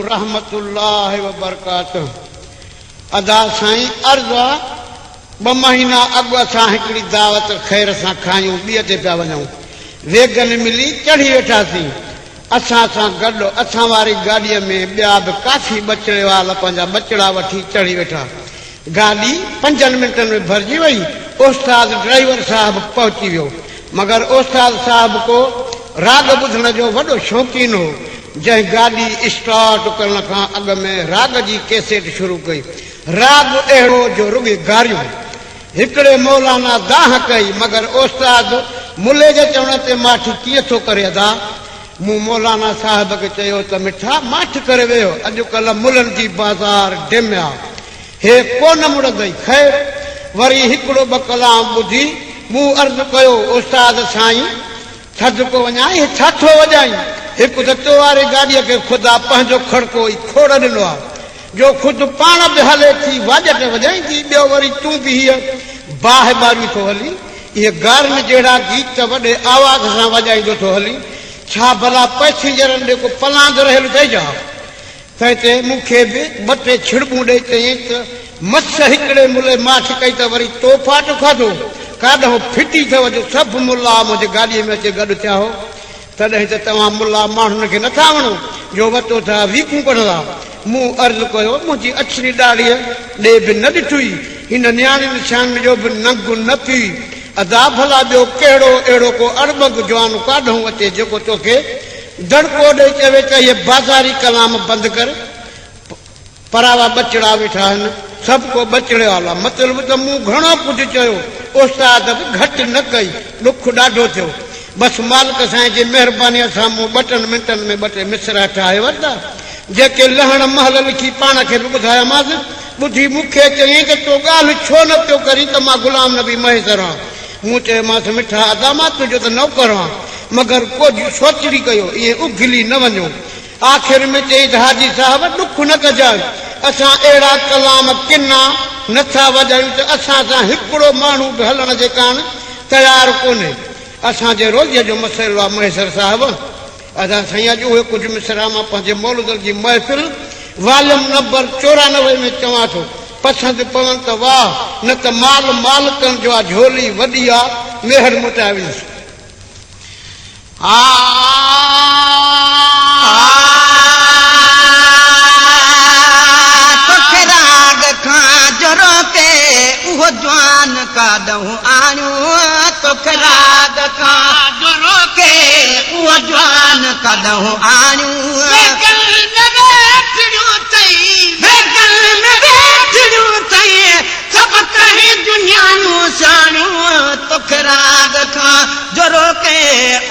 रहमतुल्लाहि व बरकातुहू। अदा साईं अर्ज़ आहे 2 महीना अॻु असां हिकिड़ी दावत ख़ैर सां खायूं, ॿीअ ते पिया वञूं, वेगन मिली चढ़ी वेठासीं। असां सां गॾु असां वारी गाॾीअ में ॿिया बि काफ़ी बचिड़े वारा पंहिंजा बचिड़ा वठी चढ़ी वेठा। गाॾी 5 मिंटनि में भरिजी वई। उस्ताद ड्राइवर साहब पहुची वियो, मगर उस्ताद साहब को राग ॿुधण जो वॾो शौक़ीन हो। जंहिं गाॾी स्टार्ट करण खां अॻ में राग जी कैसेट शुरू कई। राग अहिड़ो जो रुॻे गारियूं। हिकिड़े मौलाना दाह कई, मगर उस्ताद मुले जे चवण ते माठ कीअं थो करे अदा। मूं मौलाना साहब खे चयो त मिठा माठ करे वियो, अॼुकल्ह मुलनि जी बाज़ार डिमिया, हे कोन मुड़ंदई। ख़ैर वरी हिकिड़ो 2 कलाम ॿुधी मूं अर्ज़ कयो, उस्ताद साईं थधि को वञा, हे छा थो वॼाई? हिकु त तो वारी गाॾीअ खे ख़ुदा पंहिंजो खड़को ई खोड़ ॾिनो आहे, जो ख़ुदि पाण बि हले थी वाजट वॼाईंदी, ॿियो वरी तूं बि हीअ बाहि बारी थो हली। इहे गारनि जहिड़ा गीत वॾे आवाज़ सां वॼाईंदो थो हली, छा भला पैसेंजरनि ॾे को पलांद रहियल अथई छा? तंहिं मूंखे बि 2 टे छिड़बूं ॾेई चयईं त मस हिकिड़े मुले माठ कई त वरी तो फाट खाधो, काॾो फिटी अथव जो सभु मुला मुंहिंजे गाॾीअ में अचे गॾु थिया हो। तॾहिं त तव्हां मुला माण्हुनि खे नथा वणो जो वतो था वीकूं कढंदा। मूं अर्ज़ु कयो, मुंहिंजी अछड़ी ॾाड़ीअ ॾे बि न ॾिठी, हिन न्याणी निशान जो बि नंग न थी। अदा भला ॿियो कहिड़ो अहिड़ो को अड़बग जवान काॾो अचे जेको तोखे दड़को ॾेई चवे त इहे बाज़ारी कलाम बंदि कर। परावा बचिड़ा वेठा आहिनि, सभु को बचिड़े वाला। मतिलबु त मूं घणो कुझु चयो, उस्ताद बि घटि न कई, ॾुख ॾाढो थियो। बसि मालिक साईं जी महिरबानीअ सां मूं 2 मिंटनि में 2 टे मिसरा ठाहे वरिता, जेके लहण महल लिखी पाण खे बि ॿुधायोमांसि। ॿुधी मूंखे चयईं त तो ॻाल्हि छो न पियो करी त मां गुलाम नबी महेसर आहियां। मूं चयोमांसि मिठा अदा मां तुंहिंजो त नौकर आहियां, मगर कुझु सोचड़ी कयो, ईअं उघिली न वञो। आख़िर में चई त हाजी साहब ॾुख न कजाइ, असां अहिड़ा कलाम किना नथा वॼायूं त असां सां हिकिड़ो माण्हू बि हलण जे कान तयारु कोन्हे। असांजे रोज़ीअ जो मसइलो आहे महेसर साहिब। अदा साईं अॼु उहे कुझु मिसरा मां पंहिंजे मौलूद जी महफ़िल वॉल्यूम नंबर 94 में चवां थो, पसंदि पवनि त वाह, न त माल मालिकनि जो आहे, झोली वॾी आहे, मेहर मोटाए वेंदुसि। उहो जवान काॾूं आणियूं, तोखे राग खां जुरो के उहो जवान काॾूं आणियूं। सभु कहीं दुनियाऊं साणियूं, तोखे राग खां जुरो के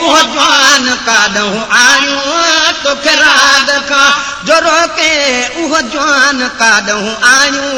उहो जवान काॾूं आणियूं, तोखे राग खां जुरो के उहो जवान काॾूं आणियूं।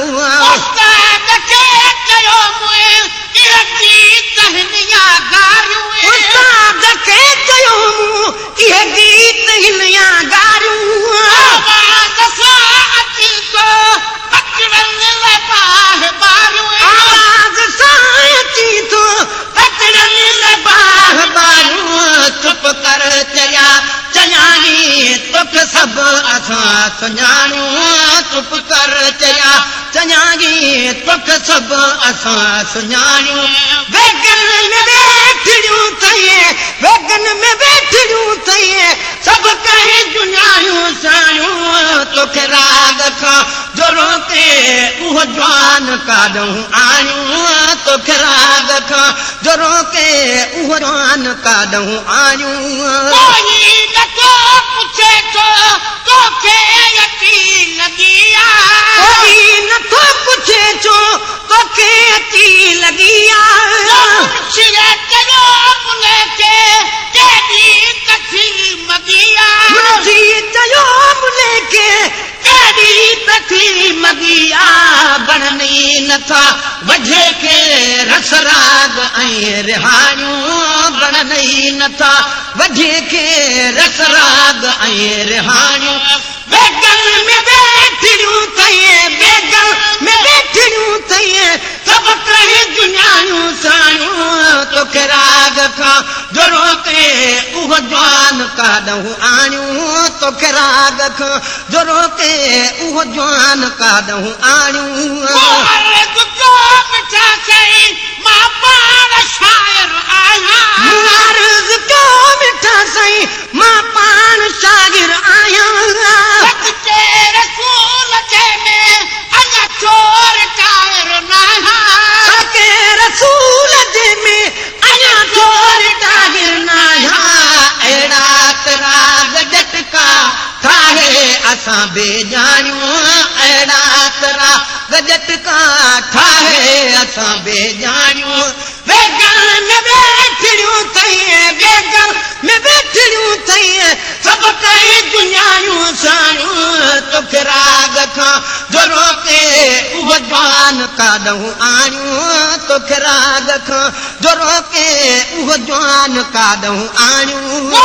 चुप कर चया चयानी तोखे सभु असां सुञाणूं, चुप कर चया चयानी तोखे सभु असां सुञाणूं। वेगन में वेठियूं थईं, वेगन में वेठियूं थईं, सभु कहीं दुनियाऊं साणियूं, तोखे राग खां जुरो के उहो जवान काॾूं आणियूं, तोखे राग खां जुरो के उहो जवान काॾूं आणियूं। कोई नथो पुछे थो तोखे यकीन लॻी आहे, कोई नथो पुछे थो तोखे यकीन लॻी आहे। चयो मुले खे केॾी तकलीफ़ मॻी आहे, चयो मुले खे केॾी तकलीफ़ मॻी आहे। बणनी नथा वझे खे रस राग ऐं रिहाणियूं, बणनी नथा वझे खे रस राग ऐं रिहाणियूं। वेगन में वेठियूं थईं, वेगन में वेठियूं थईं, सब कहीं दुनियायूं सायूं तोखे राग खां जोरो के उहो जवान काॾहूं आणियूं तोखे राग खां जोरो के उहो जवान काॾहूं आणियूं मां पाण शाइर आहियां अर्ज़ कयो मिठा साईं मां पाण शागिर आहियां सदके रसूल जे में अञा चोर टायर न आहियां सदके रसूल जे में अञा चोर टायर न आहियां अहिड़ा तराग झटका ठाहे असां बेजानियूं अहिड़ा तराग झटका ठाहे असां बेजानियूं बेगन में बैठियूं थई बेगन में बैठियूं थई सब कई दुनियायूं सायूं तोखे राग खां जोरो के उहो जवान काॾहूं आणियूं तोखे राग खां जोरो के उहो जवान काॾहूं आणियूं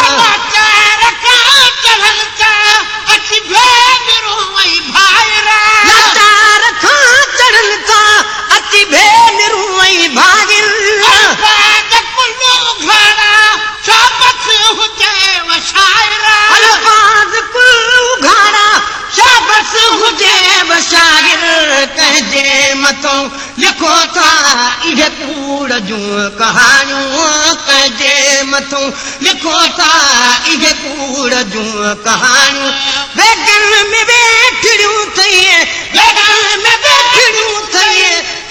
लिखो था इहे कूड़ जूं कहानियूं कंहिंजे मथां लिखो था इहे कूड़ जूं कहानियूं बेगन में बैठियूं थई बेगन में बैठियूं थई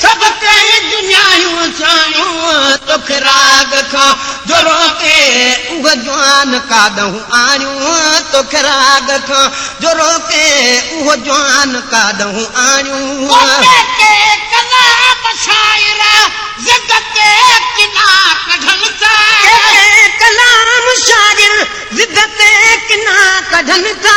सब कई दुनियायूं सायूं तोखे राग खां जोरो के उहो जवान काॾहूं आणियूं तोखे राग खां जोरो के उहो जवान काॾहूं आणियूं कलाम शागिर ज़िद ते किना कढनि था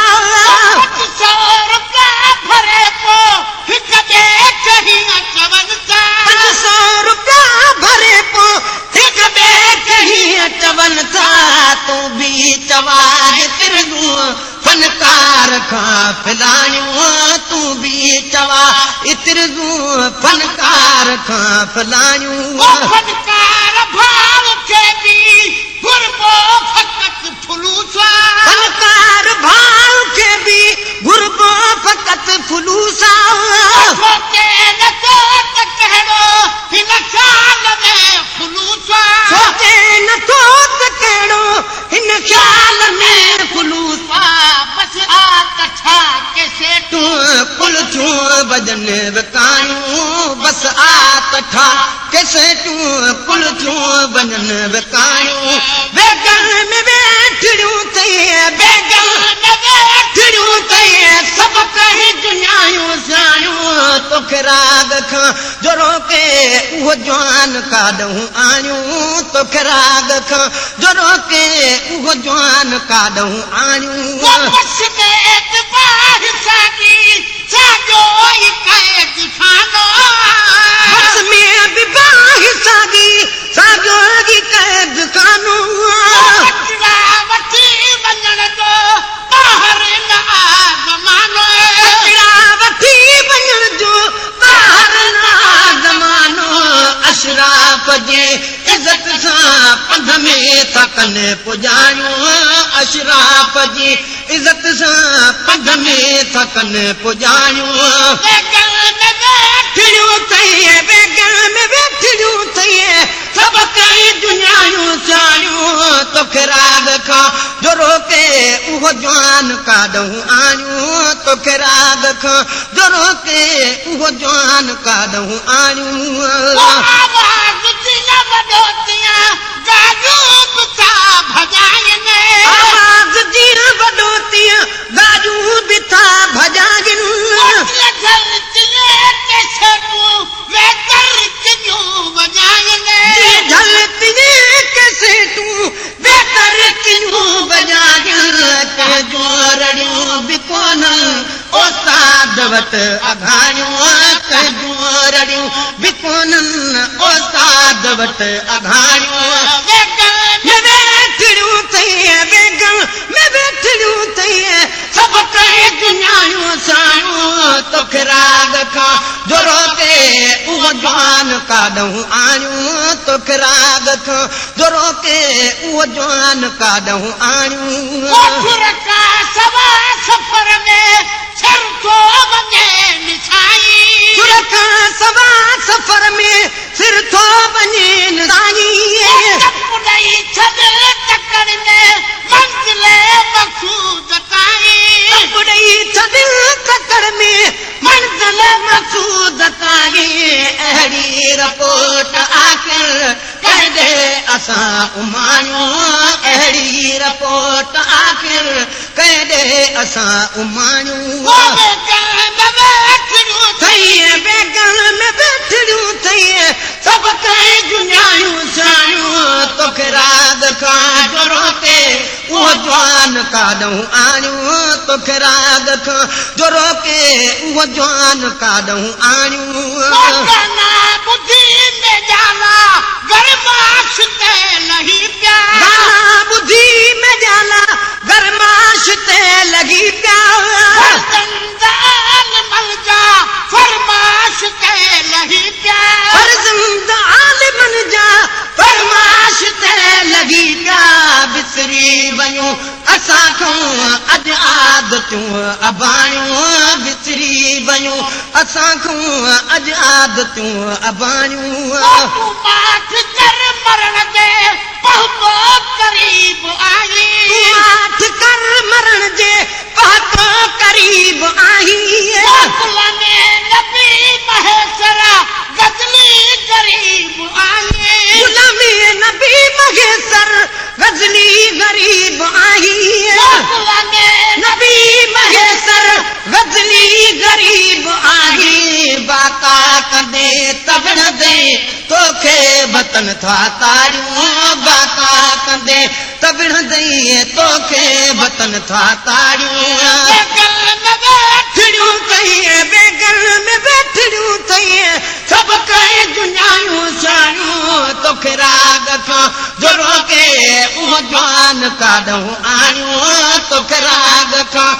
भरे पोइ हिक ॿिए चढ़ी चवनि था 500 रुपया भरे पोइ हिक ॿिए चढ़ी चवनि था तूं बि चवा तिरगूं फनकार खां फलायूं तूं बि चवा तिरगूं फनकार खां फलायूं फनकार भाव खे बि गुरबो फ़क़त फुलूसा फनकार भाव खे बि गुरबो फ़क़त फुलूसा सोचे नथो त कहिड़ो हिन ख़्याल में फुलूसा सोचे नथो त कहिड़ो हिन ख़्याल में फुलूसा बस आ छा कैसे तूं कुल छूं भजन विकायूं बस आ ठा कैसे तूं कुल छूं भजन विकायूं बेगन में बैठियूं थई बेगन में बैठियूं थई सब कहीं दुनियायूं सायूं तोखे राग खां जोरो के उहो जवान काॾहूं आणियूं तोखे राग खां जोरो के उहो जवान काॾहूं आणियूं इज़त सां पंध में था कनि पुॼायूं अशराफ जी इज़त सां पंध में था कनि पुॼायूं बेगन में बैठियूं थई सब कई दुनियायूं सायूं तोखे राग खां जोरो के उहो जवान काॾहूं आणियूं तोखे राग खां जोरो के उहो जवान काॾहूं आणियूं वट अघाणियूं कजूं रड़ियूं बिकोननि ओस्ताद वट अघाणियूं में बैठियूं थई बेगन में बैठियूं थई सब कई दुनियायूं सायूं तोखे राग खां जोरो के उहो जवान काढूं आणियूं तोखे राग खां जो रोके उहो जवान काढूं आणियूं रखा सवा सफ़र में सर थो वञे निसाई रखा सवा सफ़र में सिर थो वञे निसाई ॾेई छॾ टकर में मंज़िल मक़सूद ताईं ॾेई छॾ टकर में मंज़िल मक़सूद ताईं अहिड़ी रिपोर्ट आख़िर कॾे असां उमायूं अहिड़ी रिपोर्ट आख़िर कॾे असां उमायूं बेगन में बैठियूं थई सभु कई दुनियायूं सायूं तोखे राग खां जो रोके उहो जवान काढूं आणियूं तोखे राग खां जो रोके उहो जवान काढूं आणियूं बुद्धि में जाला गरमाश ते लही पिया बुद्धि में जाला गरमाश ते लगी पिया फरमाश ते लही पिया फर्ज़ंद आलिमन जा फरमाश ते लगी पिया बिसरी वयूं असां खां अॼु आदतूं अबायूं बिसरी वयूं असां खां अॼु आदतूं अबायूं पाठ कर मरण जे पहुतो करीब आई पाठ कर मरण जे पहुतो करीब आई नबी महेसरा गजनी गरीब आई गुलामी नबी महेसर गजनी गरीब आई नबी महेसर गजनी गरीब आई बाका कंदे तबण दे तोखे वतन था तारियूं बाका कंदे तबण दे तोखे वतन था तारियूं बेगन में बैठियूं थई सभु कई दुनियायूं सायूं तोखे राग खां जो रोके उहो जवान काढूं आणियूं तोखे राग खां